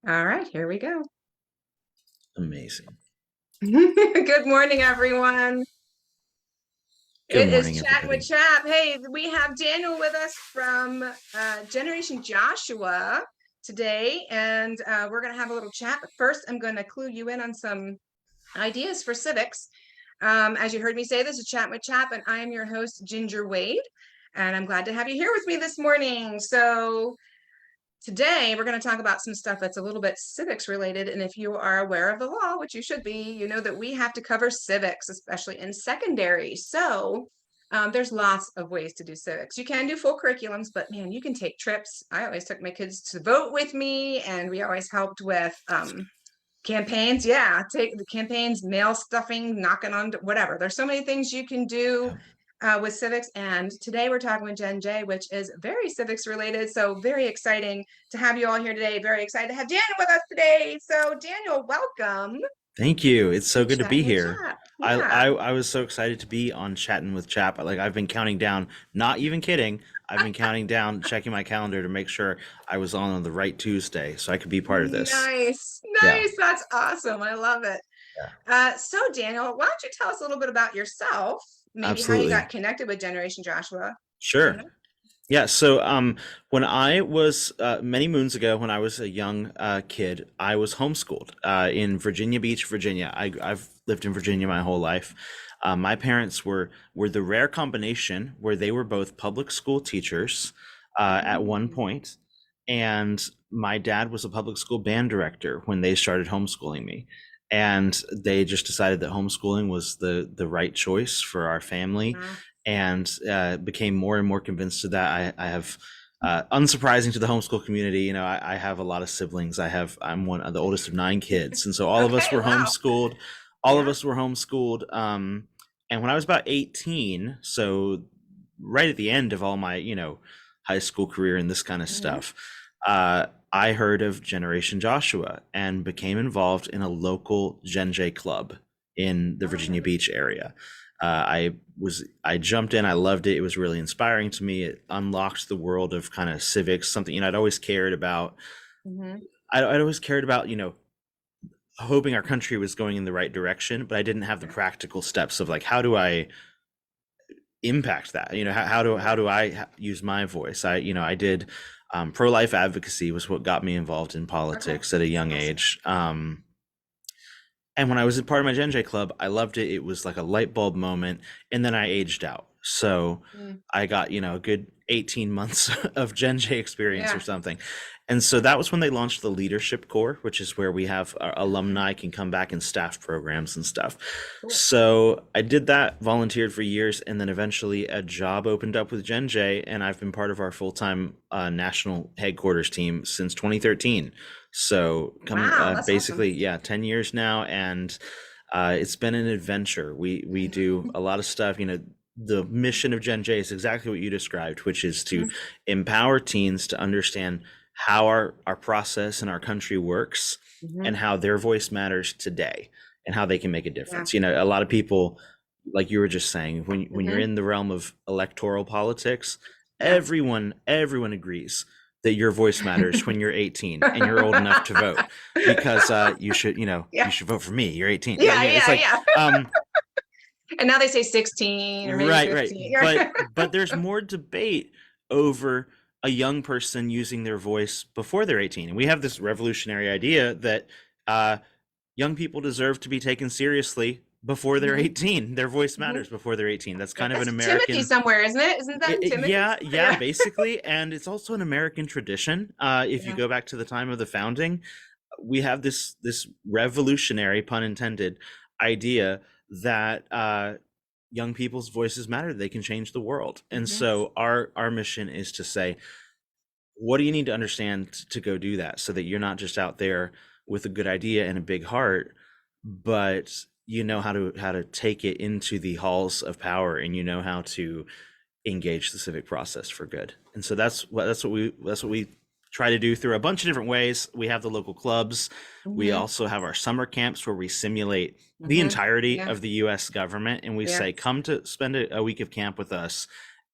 All right, here we go. Amazing. Good morning, everyone. Good It is morning, Chatting with everybody. Chap. Hey, we have Daniel with us from Generation Joshua today, and we're going to have a little chat. But first, I'm going to clue you in on some ideas for civics. As you heard me say, this is Chatting with Chap, and I am your host, Ginger Wade, and I'm glad to have you here with me this morning. So, today, we're going to talk about some stuff that's a little bit civics related. And if you are aware of the law, which you should be, you know that we have to cover civics, especially in secondary. So there's lots of ways to do civics. You can do full curriculums, but man, you can take trips. I always took my kids to vote with me, and we always helped with campaigns. Yeah, take the campaigns, mail stuffing, knocking on whatever. There's so many things you can do Yep. with civics. And today we're talking with Gen J, which is very civics related. So very exciting to have you all here today. Very excited to have Daniel with us today. So Daniel, welcome Thank you. It's so to good to be Chatting with here. Chap. I, Yeah. I I was so excited to be on Chatting with Chap. Like I've been counting down, not even kidding. I've been counting down, checking my calendar to make sure I was on the right Tuesday so I could be part of this. Nice. Yeah. Nice. That's awesome. I love it. Yeah. So Daniel, why don't you tell us a little bit about yourself? Maybe how you Absolutely. got connected with Generation Joshua. You Sure. know? Yeah, so when I was many moons ago, when I was a young kid, I was homeschooled in Virginia Beach, Virginia. I've lived in Virginia my whole life. My parents were the rare combination where they were both public school teachers at one Mm. point, and my dad was a public school band director when they started homeschooling me. And they just decided that homeschooling was the right choice for our family, Yeah. and became more and more convinced of that. I have, unsurprising to the homeschool community, I have a lot of siblings. I'm one of the oldest of 9 kids, and so all of us Okay. were Wow. homeschooled. All of Yeah. us were homeschooled. And when I was about 18, so right at the end of all my, high school career and this kind of Mhm. stuff, I heard of Generation Joshua and became involved in a local Gen J club in the Oh, Virginia nice. Beach area. I jumped in. I loved it. It was really inspiring to me. It unlocked the world of kind of civics, something I'd always cared about. Mhm. I'd always cared about, hoping our country was going in the right direction, but I didn't have the practical steps of like, how do I impact that? How do I use my voice? I did, pro-life advocacy was what got me involved in Okay. politics at a young Awesome. age. And when I was a part of my Gen J club, I loved it. It was like a light bulb moment. And then I aged out. So Mm. I got, a good 18 months of Gen J experience or Yeah. something. And so that was when they launched the Leadership Corps, which is where we have our alumni can come back and staff programs and stuff. Cool. So I did that, volunteered for years, and then eventually a job opened up with Gen J, and I've been part of our full-time national headquarters team since 2013. So coming Wow, that's awesome. basically, yeah, 10 years now, and it's been an adventure. We do a lot of stuff. The mission of Gen J is exactly what you described, which is to Mhm. empower teens to understand how our process and our country works, and Mhm. how their voice matters today, and how they can make a Yeah. difference. A lot of people, like you were just saying, when you're Mhm. in the realm of electoral politics, Yeah. everyone agrees that your voice matters when you're 18 and you're old enough to vote, because you should, Yeah. you should vote for me. You're 18. Yeah. It's Yeah. like, Yeah. um, And now they say 16 or maybe right. 15. But there's more debate over a young person using their voice before they're 18. And we have this revolutionary idea that uh, young people deserve to be taken seriously before they're Mhm. 18. Their voice Mhm. matters before they're 18. That's Yeah, kind of an that's Timothy American. somewhere, isn't it? Isn't that in Timothy Yeah, somewhere? yeah, Yeah. basically. And it's also an American tradition. If you Yeah. go back to the time of the founding, we have this revolutionary, pun intended, idea that young people's voices matter. They can change the world. And Mhm. so our mission is to say, what do you need to understand to go do that, so that you're not just out there with a good idea and a big heart, but you know how to take it into the halls of power, and you know how to engage the civic process for good. And so that's what we try to do through a bunch of different ways. We have the local clubs. We Mhm. also have our summer camps where we simulate the Mhm. entirety Yeah. of the US government, and we Yeah. say, come to spend a week of camp with us,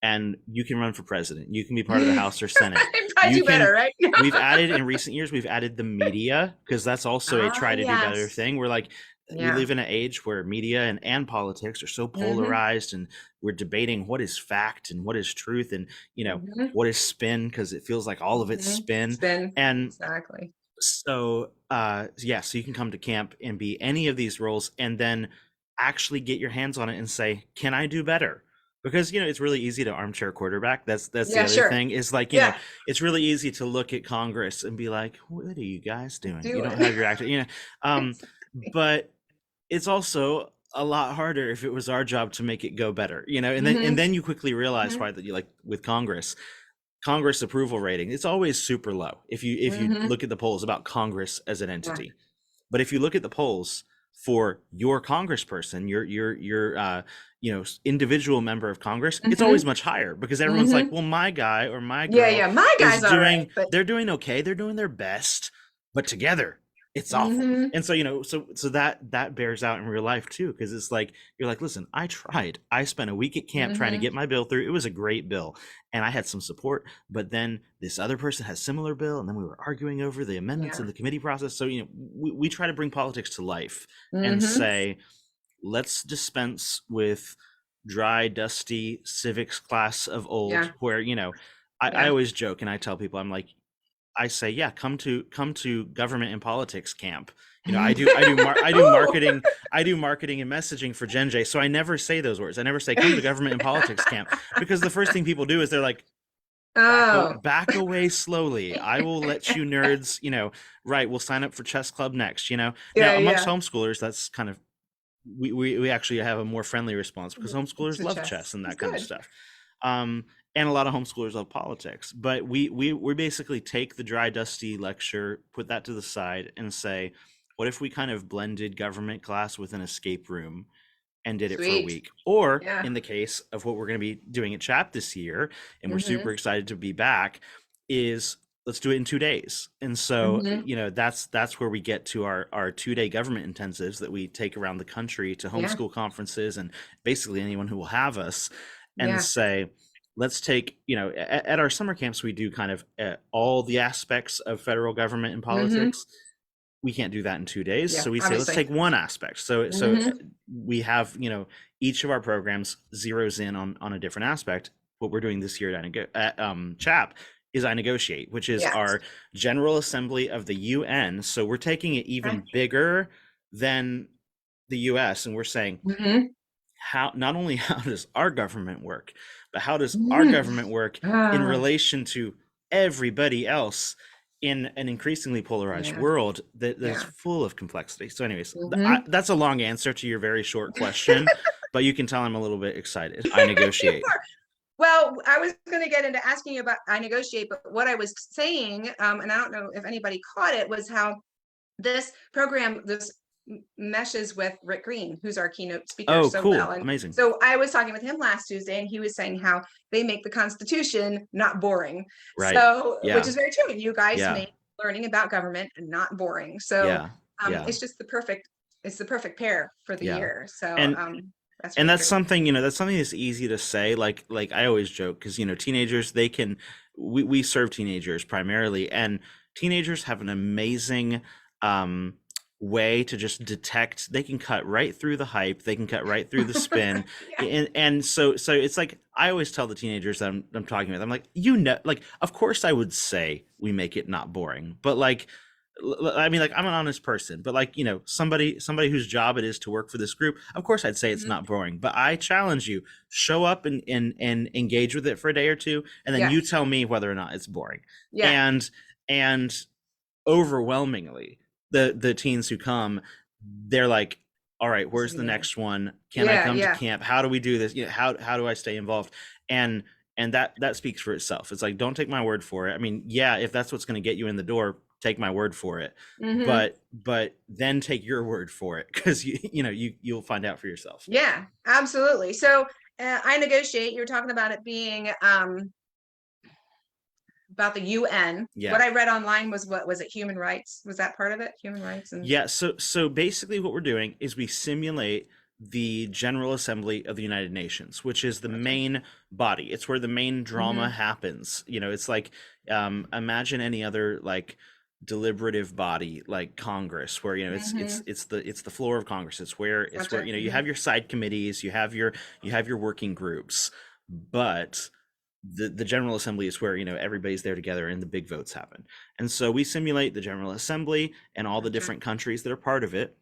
and you can run for president. You can be part of the House or Senate. I You do better, can. right? We've added in recent years. We've added the media, because that's also a Ah, try to do better yes. thing. We're like, we Yeah. live in an age where media and politics are so Mm-hmm. polarized, and we're debating what is fact and what is truth, and Mm-hmm. what is spin, because it feels like all of it's Mm-hmm. spin. Spin. And Exactly. so yeah, so you can come to camp and be any of these roles, and then actually get your hands on it and say, can I do better? Because it's really easy to armchair quarterback. That's the Yeah, other sure. thing, is like, Yeah. it's really easy to look at Congress and be like, what are you guys doing? You Do don't it. have your act, um but it's also a lot harder if it was our job to make it go better, and then Mm-hmm. you quickly realize Mm-hmm. why, that you like with Congress approval rating, it's always super low if you Mm-hmm. look at the polls about Congress as an Yeah. entity. But if you look at the polls for your congressperson, your individual member of Congress, it's always Mm-hmm. much higher, because everyone's like, Mm-hmm. well, my guy or my Yeah, girl yeah. My is guy's all right, doing but they're doing okay, they're doing their best, but together it's awful. mm-hmm. And so so that bears out in real life too, because it's like, you're like, listen, I tried, I spent a week at camp trying to Mm-hmm. get my bill through. It was a great bill, and I had some support, but then this other person has similar bill, and then we were arguing over the amendments in Yeah. the committee process. So we try to bring politics to life and Mm-hmm. say, let's dispense with dry, dusty civics class of old, Yeah. where I Yeah. always joke, and I tell people, I'm like, I say, yeah, come to government and politics camp. Ooh. I do marketing and messaging for Gen J, so I never say those words. I never say come to government and politics camp, because the first thing people do is they're like, Oh. back away slowly. I will let you nerds, right, we'll sign up for chess club next. Yeah, Now, amongst yeah. homeschoolers, that's kind of, we actually have a more friendly response, because It's homeschoolers a love chess. chess and It's that kind of good. stuff. And a lot of homeschoolers love politics. But we basically take the dry, dusty lecture, put that to the side, and say, what if we kind of blended government class with an escape room and did it for a Sweet. week? Or Yeah. in the case of what we're going to be doing at CHAP this year, and we're Mm-hmm. super excited to be back, is let's do it in 2 days. And so, Mm-hmm. that's where we get to our 2-day government intensives that we take around the country to Yeah. homeschool conferences and basically anyone who will have us, and Yeah. say, let's take, at our summer camps, we do kind of all the aspects of federal government and Mm-hmm. politics. We can't do that in 2 days, Yeah. so we say, let's Obviously. take one aspect. So Mm-hmm. we have, each of our programs zeroes in on a different aspect. What we're doing this year at CHAP is I Negotiate, which is Yes. our General Assembly of the UN. So we're taking it Okay. even bigger than the US, and we're saying, Mm-hmm. how, not only how does our government work, but how does our Mm-hmm. government work in Ah. relation to everybody else in an increasingly polarized Yeah. world that is Yeah. full of complexity. So anyways, Mm-hmm. that's a long answer to your very short question, but you can tell I'm a little bit excited. I You Negotiate. are. Well, I was going to get into asking you about I Negotiate, but what I was saying, and I don't know if anybody caught it, was how this program, meshes with Rick Green, who's our keynote speaker, Oh, so well. cool. And Amazing. so I was talking with him last Tuesday, and he was saying how they make the Constitution not boring. Right. So, which Yeah. is very true. And you guys Yeah. make learning about government not boring. So Yeah. Yeah. it's just it's the perfect pair for the Yeah. year. So And that's and really that's great. something, that's something that's easy to say. Like I always joke, because teenagers, they can, we serve teenagers primarily, and teenagers have an amazing way to just detect. They can cut right through the hype, they can cut right through the spin. Yeah. And so it's like, I always tell the teenagers that I'm talking with, I'm like, like, of course I would say we make it not boring, but like, I mean, like, I'm an honest person, but like, somebody whose job it is to work for this group, of course I'd say it's Mhm. not boring, but I challenge you, show up and engage with it for a day or two, and then you Yes. tell me whether or not it's boring. Yeah. And overwhelmingly, the teens who come, they're like, all right, This is where's the amazing. next one? Can I Yeah. come to Yeah. camp? How do we do this? How do I stay involved? And that speaks for itself. It's like, don't take my word for it. I mean, yeah, if that's what's going to get you in the door, take my word for it. Hmm. But then take your word for it, because you'll find out for yourself. Yeah, absolutely. So I Negotiate, you were talking about it being about the UN. Yeah. What I read online was, what was it, human rights? Was that part of it? Human rights and Yeah. So basically what we're doing is we simulate the General Assembly of the United Nations, which is the Okay. main body. It's where the main drama Mm-hmm. happens. It's like, imagine any other like deliberative body like Congress, where Mm-hmm. it's the floor of Congress. It's where Gotcha. you Mm-hmm. have your side committees, you have your working groups, but the General Assembly is where everybody's there together and the big votes happen. And so we simulate the General Assembly and all the Gotcha. different countries that are part of it.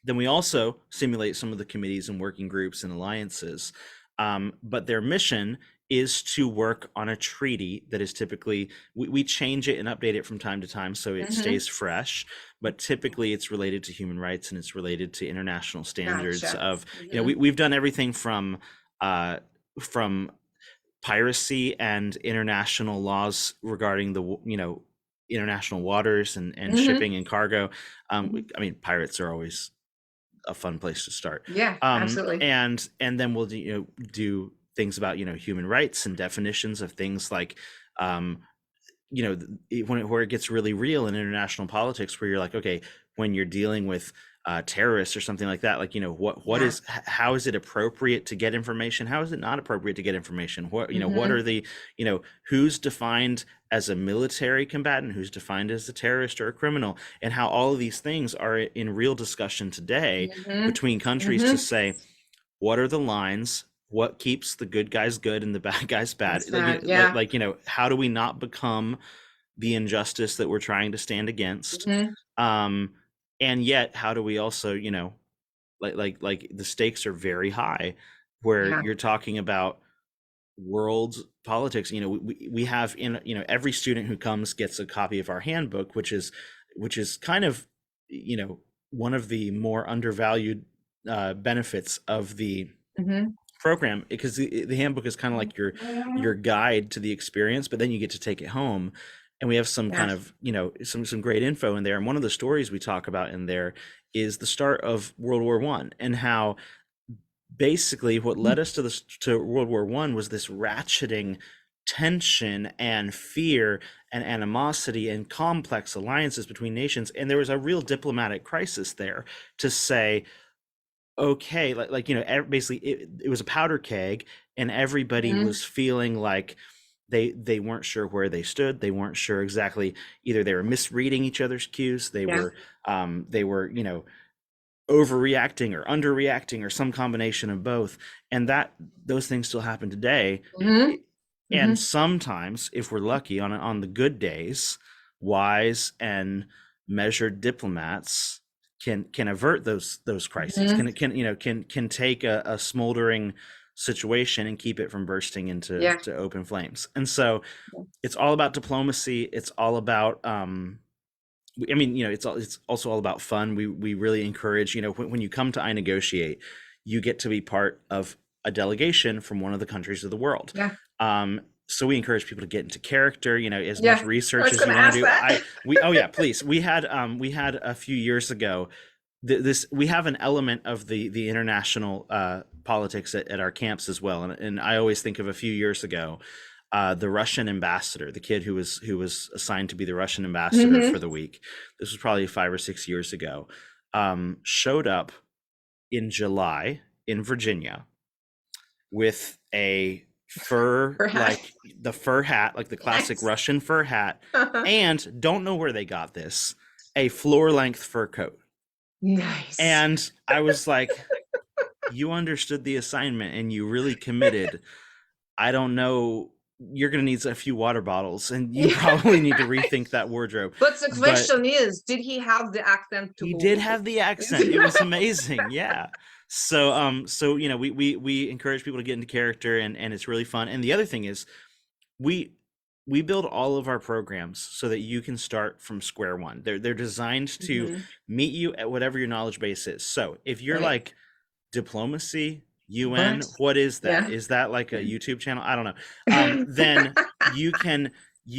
Then we also simulate some of the committees and working groups and alliances. But their mission is to work on a treaty that is typically, we change it and update it from time to time so it Mm-hmm. stays fresh, but typically it's related to human rights and it's related to international standards Gotcha. of, Mm-hmm. we've done everything from piracy and international laws regarding the international waters and Mm-hmm. shipping and cargo. Mm-hmm. I mean, pirates are always a fun place to start. Yeah, absolutely. And then we'll do things about human rights and definitions of things like um, where it gets really real in international politics, where you're like, okay, when you're dealing with terrorists or something like that, like Yeah. how is it appropriate to get information, how is it not appropriate to get information, what Mm-hmm. are the who's defined as a military combatant, who's defined as a terrorist or a criminal, and how all of these things are in real discussion today Mm-hmm. between countries to Mm-hmm. say, what are the lines, what keeps the good guys good and the bad guys bad, That's bad. Yeah. how do we not become the injustice that we're trying to stand against, Mm-hmm. um and yet how do we also like the stakes are very high, where Yeah. you're talking about world politics. We have in every student who comes gets a copy of our handbook, which is kind of one of the more undervalued benefits of the Mm-hmm. program, because the handbook is kind of like your guide to the experience, but then you get to take it home. And we have some Yeah. kind of some great info in there, and one of the stories we talk about in there is the start of World War I, and how basically what led us to World War I was this ratcheting tension and fear and animosity and complex alliances between nations, and there was a real diplomatic crisis there to say, okay, basically it was a powder keg, and everybody Mm-hmm. was feeling like they weren't sure where they stood, they weren't sure exactly, either they were misreading each other's cues, Yeah. they were overreacting or underreacting or some combination of both. And that those things still happen today. Mm-hmm. And Mm-hmm. sometimes, if we're lucky, on the good days, wise and measured diplomats can avert those crises, Mm-hmm. can take a smoldering situation and keep it from bursting into Yeah. to open flames. And so it's all about diplomacy, it's all about I mean, it's also all about fun. We really encourage, when you come to iNegotiate, you get to be part of a delegation from one of the countries of the world. Yeah. So we encourage people to get into character, as much Yeah. I research was as going you to want to ask do. that. Oh yeah, please. We had a few years ago, this we have an element of the international politics at our camps as well, and I always think of a few years ago, the Russian ambassador, the kid who was assigned to be the Russian ambassador Mm-hmm. for the week. This was probably 5 or 6 years ago. Showed up in July in Virginia with a fur, Perhaps. like the fur hat, like the classic Nice. Russian fur hat, and don't know where they got this, a floor length fur coat. Nice. And I was like, you understood the assignment and you really committed. I don't know. You're going to need a few water bottles, and you Yeah. probably need to rethink that wardrobe. But the But question is, did he have the accent he did to have the accent. It was amazing. Yeah. So we encourage people to get into character, and it's really fun. And the other thing is, we we build all of our programs so that you can start from square one. They're designed to Mhm. meet you at whatever your knowledge base is. So if you're Right. like diplomacy, UN, What? what is that? Yeah. Is that like a YouTube channel? I don't know. Then you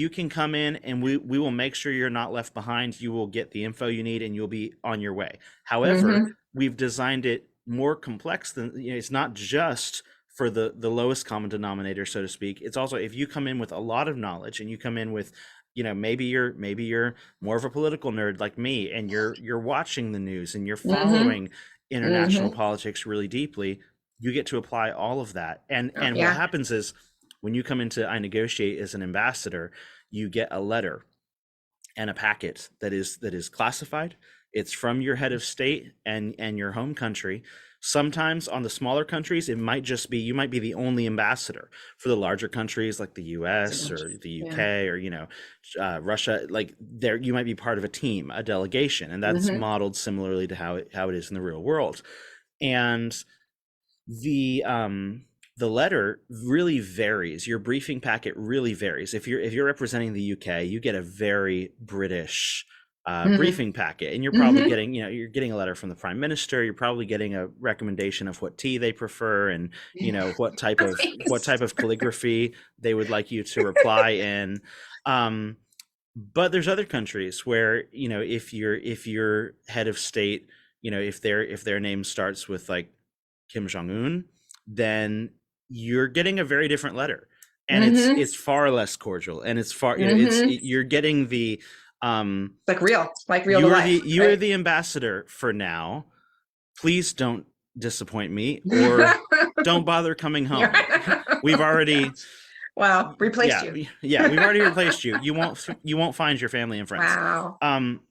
can come in, and we will make sure you're not left behind. You will get the info you need and you'll be on your way. However, Mhm. we've designed it more complex than, it's not just for the lowest common denominator, so to speak. It's also, if you come in with a lot of knowledge and you come in with maybe you're more of a political nerd like me, and you're watching the news and you're Mm-hmm. following international Mm-hmm. politics really deeply. You get to apply all of that. And what Yeah. happens is, when you come into I Negotiate as an ambassador, you get a letter and a packet that is classified. It's from your head of state and your home country. Sometimes on the smaller countries, it might just be you might be the only ambassador. For the larger countries like the US or the Yeah. UK or Russia, like there you might be part of a team, a delegation, and that's Mm-hmm. modeled similarly to how it is in the real world. And the letter really varies. Your briefing packet really varies. If you're representing the UK, you get a very British Mm-hmm. briefing packet, and you're probably Mm-hmm. getting a letter from the Prime Minister. You're probably getting a recommendation of what tea they prefer, and Yeah. what type of calligraphy they would like you to reply in. Um, but there's other countries where, if your head of state, if their name starts with like Kim Jong Un, then you're getting a very different letter, and it's Mm-hmm. it's far less cordial, and it's far, Mm-hmm. you're getting the um Like real to you're life, the you're right? the ambassador for now. Please don't disappoint me, or don't bother coming home. We've already Wow, replaced Yeah, you. yeah, we've already replaced you. You won't find your family and friends. Wow. Um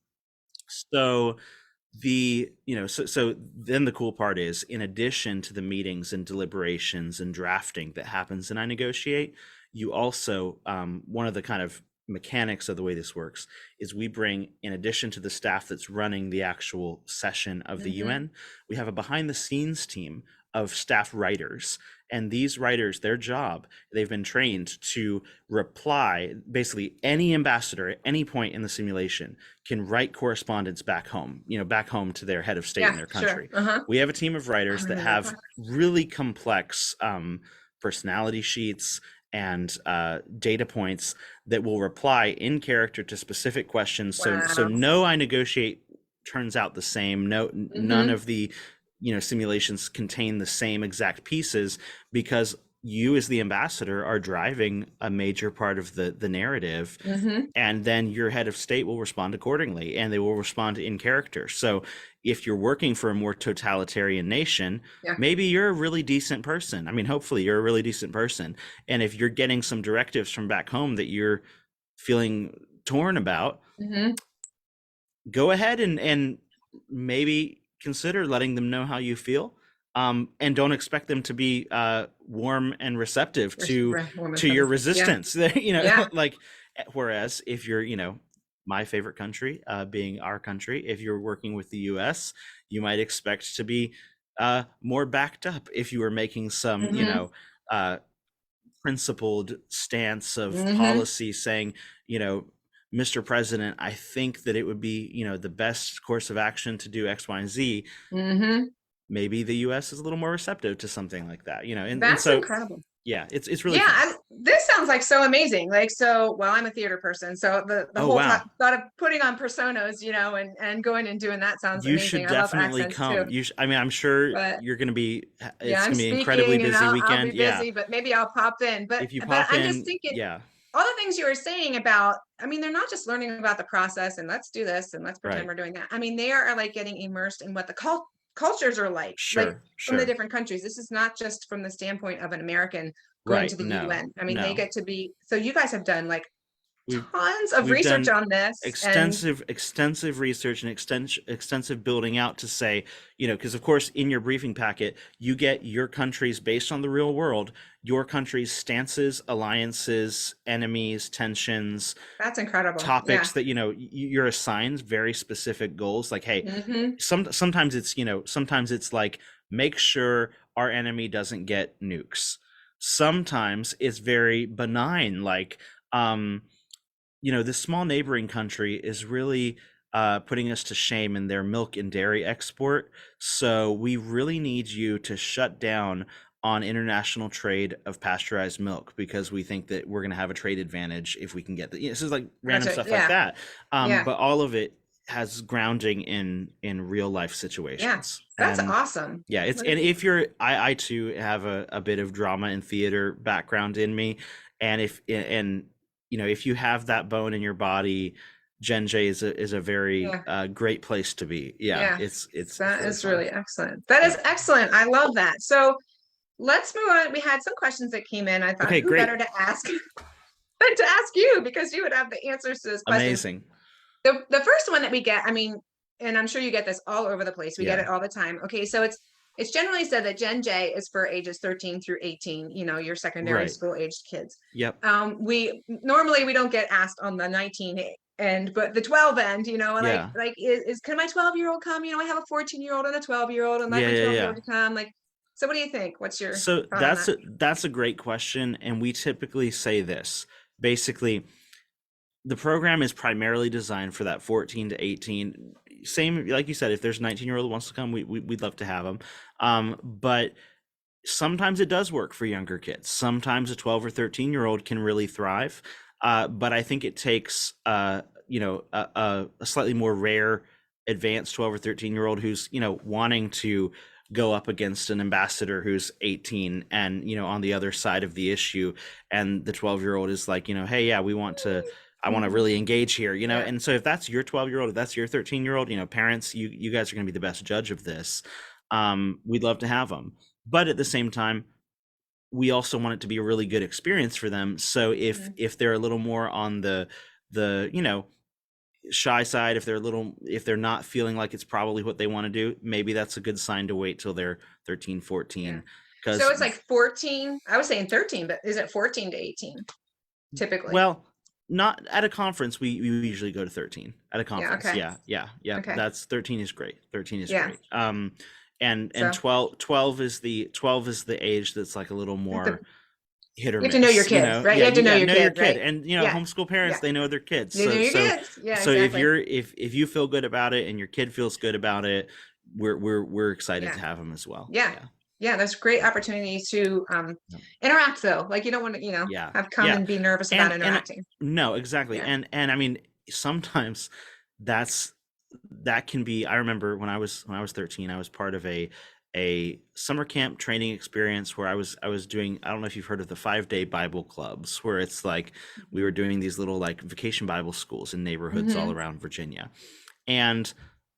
so so then the cool part is, in addition to the meetings and deliberations and drafting that happens in I Negotiate, you also, one of the kind of mechanics of the way this works is, we bring, in addition to the staff that's running the actual session of the Mm-hmm. UN, we have a behind the scenes team of staff writers. And these writers, their job, they've been trained to reply. Basically, any ambassador at any point in the simulation can write correspondence back home to their head of state in Yeah, their sure. country. Uh-huh. We have a team of I writers that remember have that. really complex personality sheets and data points that will reply in character to specific questions. So Wow. no I Negotiate turns out the same. None Mm-hmm. of the simulations contain the same exact pieces, because you, as the ambassador, are driving a major part of the narrative, Mm-hmm. and then your head of state will respond accordingly, and they will respond in character. So if you're working for a more totalitarian nation, Yeah. maybe you're a really decent person. I mean, hopefully you're a really decent person. And if you're getting some directives from back home that you're feeling torn about, Mm-hmm. go ahead and maybe consider letting them know how you feel. And don't expect them to be warm and receptive to your Yeah. resistance. Yeah. Like, whereas if you're, my favorite country, being our country, if you're working with the US, you might expect to be more backed up if you were making some, Mm-hmm. uh, principled stance of Mm-hmm. policy, saying, you know, Mr. President, I think that it would be, the best course of action to do X, Y, and Z. Mm-hmm. Maybe the US is a little more receptive to something like that, and That's so, incredible. yeah, it's really Yeah, fun. this sounds like so amazing. Like, so, well, I'm a theater person, so the Oh, whole wow. thought of putting on personas, and going and doing that sounds You amazing. should I love definitely accents too, come. I mean, I'm sure but you're going to be, yeah, it's I'm going to be an incredibly speaking and busy I'll weekend. be Yeah. busy, but maybe I'll pop in. But If you but pop I'm just in, thinking, yeah, all the things you were saying about, I mean, they're not just learning about the process and let's do this and let's pretend right. we're doing that. I mean, they are like getting immersed in what the cultures are like Sure, from the sure. different countries. This is not just from the standpoint of an American going to Right. the No, UN. I mean, they no. get to be, so you guys have done like We've tons of we've research done on this and extensive research and extensive building out to say, because of course in your briefing packet you get your countries based on the real world, your country's stances, alliances, enemies, tensions, that's incredible. Yeah. topics that you're assigned very specific goals. Like, hey, Mm-hmm. sometimes it's like, make sure our enemy doesn't get nukes. Sometimes it's very benign, like, this small neighboring country is really putting us to shame in their milk and dairy export. So we really need you to shut down on international trade of pasteurized milk, because we think that we're going to have a trade advantage if we can get this is like That's random it. stuff like Yeah. that. Yeah. But all of it has grounding in real life Yeah. situations. That's And awesome. yeah, and if you're, I too have a bit of drama and theater background in me, and if and if you have that bone in your body, Gen J is a very Yeah. great place to be. Yeah, Yeah. it's That really is fun. really excellent. That Yeah. is excellent. I love that. So let's move on. We had some questions that came in. I thought, Okay, who better great. to ask than to ask you because you would have the answers to those questions. Amazing. The first one that we get, I mean, and I'm sure you get this all over the place. We get Yeah. it all the time. Okay, so it's generally said that Gen J is for ages 13 through 18, your secondary Right. school aged kids. Yep. We normally we don't get asked on the 19 end, but the 12 end, Yeah. like is can my 12-year-old come? I have a 14-year-old and a 12-year-old and like Yeah, my yeah, 12-year-old yeah. to come. Like, so what do you think? What's your So thought on that? that's a great question, and we typically say this. Basically, the program is primarily designed for that 14 to 18. Same, like you said, if there's a 19-year-old who wants to come, we'd love to have them. But sometimes it does work for younger kids. Sometimes a 12 or 13-year-old can really thrive. But I think it takes, a slightly more rare advanced 12 or 13-year-old who's, wanting to go up against an ambassador who's 18 and, on the other side of the issue. And the 12-year-old is like, hey, yeah, I want to Mhm. really engage here, Yeah. and so if that's your 12-year-old, if that's your 13-year-old, parents, you guys are going to be the best judge of this. We'd love to have them. But at the same time, we also want it to be a really good experience for them. So if Mhm. if they're a little more on the shy side, if they're not feeling like it's probably what they want to do, maybe that's a good sign to wait till they're 13, Yeah. 14. So Because, it's like 14. I was saying 13, but is it 14 to 18 typically? well, not at a conference, we usually go to 13 at a Yeah. conference. Okay. Yeah, Okay. that's 13 is great. 13 is Yeah. great. And So 12 is the age that's like a little you more hit or have to know your miss. kid, right? You Yeah, have to know yeah, your know your kid, kid. right? And Yeah. homeschool parents, Yeah. they know their kids. You know so your so kids. Yeah, so if exactly. you're if you feel good about it and your kid feels good about it, we're excited Yeah. to have them as well. Yeah. Yeah. Yeah. That's great opportunity to Yeah. interact though. Like you don't want to, Yeah. have come Yeah. and be nervous about And interacting. no, exactly. Yeah. And I mean, sometimes that's that can be. I remember when I was 13, I was part of a summer camp training experience where I was doing, I don't know if you've heard of the 5-day Bible clubs, where it's like we were doing these little like vacation Bible schools in neighborhoods all Mm-hmm. around Virginia. And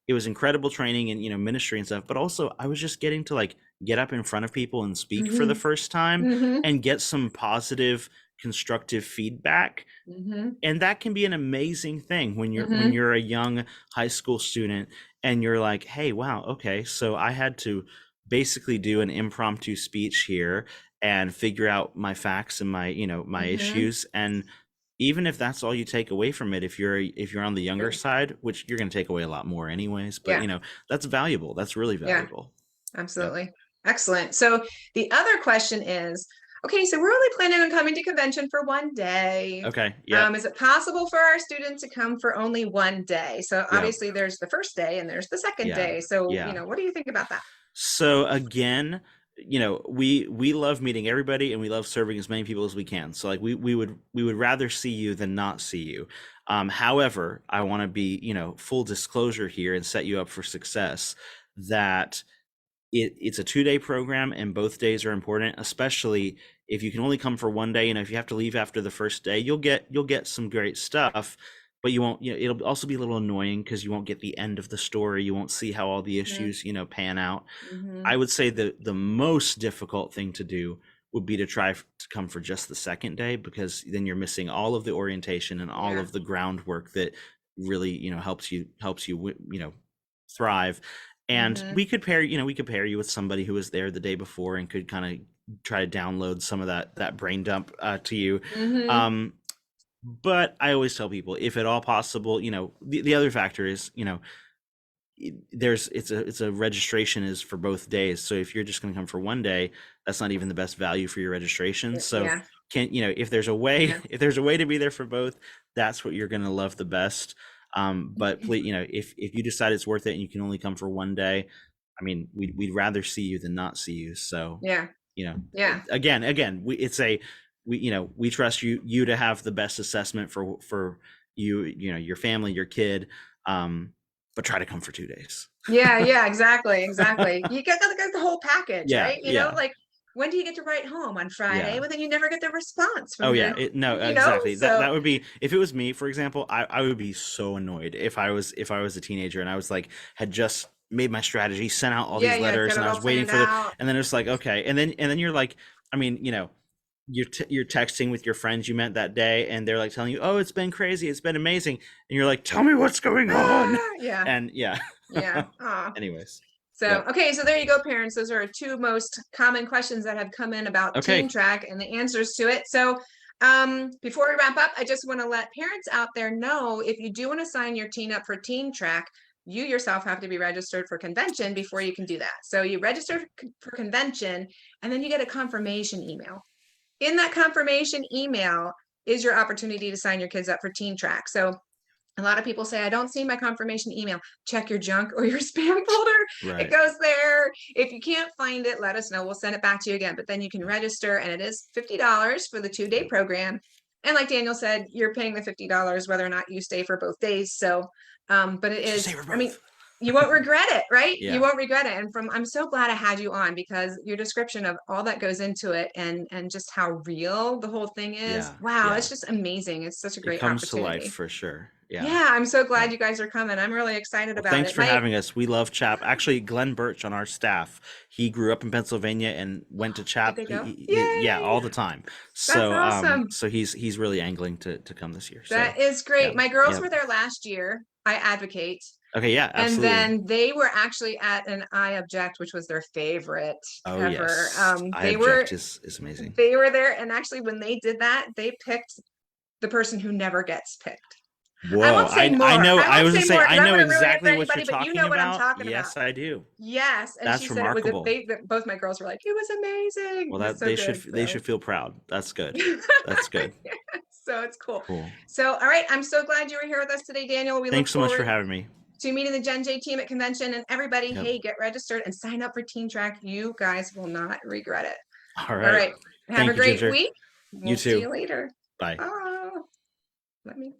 it was incredible training and ministry and stuff, but also I was just getting to like get up in front of people and speak for the Mm-hmm. first time Mm-hmm. and get some positive constructive feedback. Mm-hmm. And that can be an amazing thing when Mm-hmm. you're a young high school student and you're like, hey, wow, okay, so I had to basically do an impromptu speech here and figure out my facts and my Mm-hmm. issues. And even if that's all you take away from it, if you're on the younger Great. side, which you're going to take away a lot more anyways, but Yeah. that's valuable. That's really Yeah. valuable. Yep. Absolutely. Excellent. So the other question is, okay, so we're only planning on coming to convention for one day. Okay. Yep. Is it possible for our students to come for only one day? So Yep. obviously there's the first day and there's the second Yeah. day. So, Yeah. what do you think about that? So again, we love meeting everybody and we love serving as many people as we can. So like we would rather see you than not see you. However, I want to be, full disclosure here and set you up for success that it's a 2-day program and both days are important, especially if you can only come for one day. If you have to leave after the first day, you'll get some great stuff, but you won't, it'll also be a little annoying because you won't get the end of the story. You won't see how all the Mm-hmm. issues, pan out. Mm-hmm. I would say the most difficult thing to do would be to try to come for just the second day, because then you're missing all of the orientation and all Yeah. of the groundwork that really, helps you thrive. And Mm-hmm. we could pair you with somebody who was there the day before and could kind of try to download some of that brain dump to you. Mm-hmm. um but I always tell people, if at all possible, the other factor is, it's a registration is for both days. So if you're just going to come for one day, that's not even the best value for your registration. So Yeah. if there's a way Yeah. if there's a way to be there for both, that's what you're going to love the best. But please, if you decide it's worth it and you can only come for one day, I mean, we'd rather see you than not see you. So Yeah. you know Yeah. again, we trust you to have the best assessment for your family, your kid. But try to come for 2 days. Yeah. Yeah. Exactly. Exactly. You get the whole package, Yeah, right? yeah. Like when do you get to write home on Friday? Yeah. Well, then you never get the response Oh from yeah, your, no, you know, exactly. so That would be, if it was me, for example, I would be so annoyed if I was a teenager and I was like, had just made my strategy, sent out all yeah, these yeah, letters, got and it I all was waiting planned for the, out. and then it's like, okay, and then you're like, I mean, you know, you're texting with your friends you met that day, and they're like telling you, oh, it's been crazy, it's been amazing, and you're like, tell me what's going on, Yeah, and yeah. yeah. Aw. Anyways, So, yep. okay, so there you go, parents. Those are two most common questions that have come in about Teen Okay. Track and the answers to it. So, before we wrap up, I just want to let parents out there know if you do want to sign your teen up for Teen Track, you yourself have to be registered for convention before you can do that. So, you register for convention, and then you get a confirmation email. In that confirmation email is your opportunity to sign your kids up for Teen Track. So, a lot of people say, I don't see my confirmation email. Check your junk or your spam folder. It Right. goes there. If you can't find it, let us know. We'll send it back to you again. But then you can register, and it is $50 for the 2-day Yep. program. And like Daniel said, you're paying the $50 whether or not you stay for both days. So, but it So is, say for I mean, both. you won't regret it, right? You Yeah. won't regret it. And I'm so glad I had you on, because your description of all that goes into it, and just how real the whole thing is. Yeah. Wow, Yeah. it's just amazing. It's such a It great comes to life opportunity. for sure. Yeah. Yeah, I'm so Yeah. glad you guys are coming. I'm really excited Well, about thanks it. for having us. We love CHAP. Actually, Glenn Birch on our staff, he grew up in Pennsylvania and went to Did CHAP. they go? Yeah, Yay! all the time. That's So, awesome. so he's really angling to come this year. So, That is yeah, great. My girls yep. were there last year. I advocate. Okay, yeah, And absolutely. then they were actually at an I Object, which was their favorite Oh ever. yes, I They were object is amazing. they were there, and actually when they did that, they picked the person who never gets picked. I Whoa, won't say I more. know. I I won't was say gonna say more I because I don't know want to ruin it for exactly what you're anybody, but you know talking what I'm about. talking about. Yes, I do. Yes. And she That's said it was remarkable. both my girls were like, it was amazing. Well, It was that so good. they So should feel proud. That's good. That's good. so it's cool. Cool. So, all right. I'm so glad you were here with us today, Daniel. We look Thanks so much for forward having me. to meeting the Gen J team at convention, and everybody, Yep. hey, get registered and sign up for Teen Track. You guys will not regret it. All All right. right. Have a Thank you, great Ginger. week. You We'll see too. you later. Bye. Oh, let me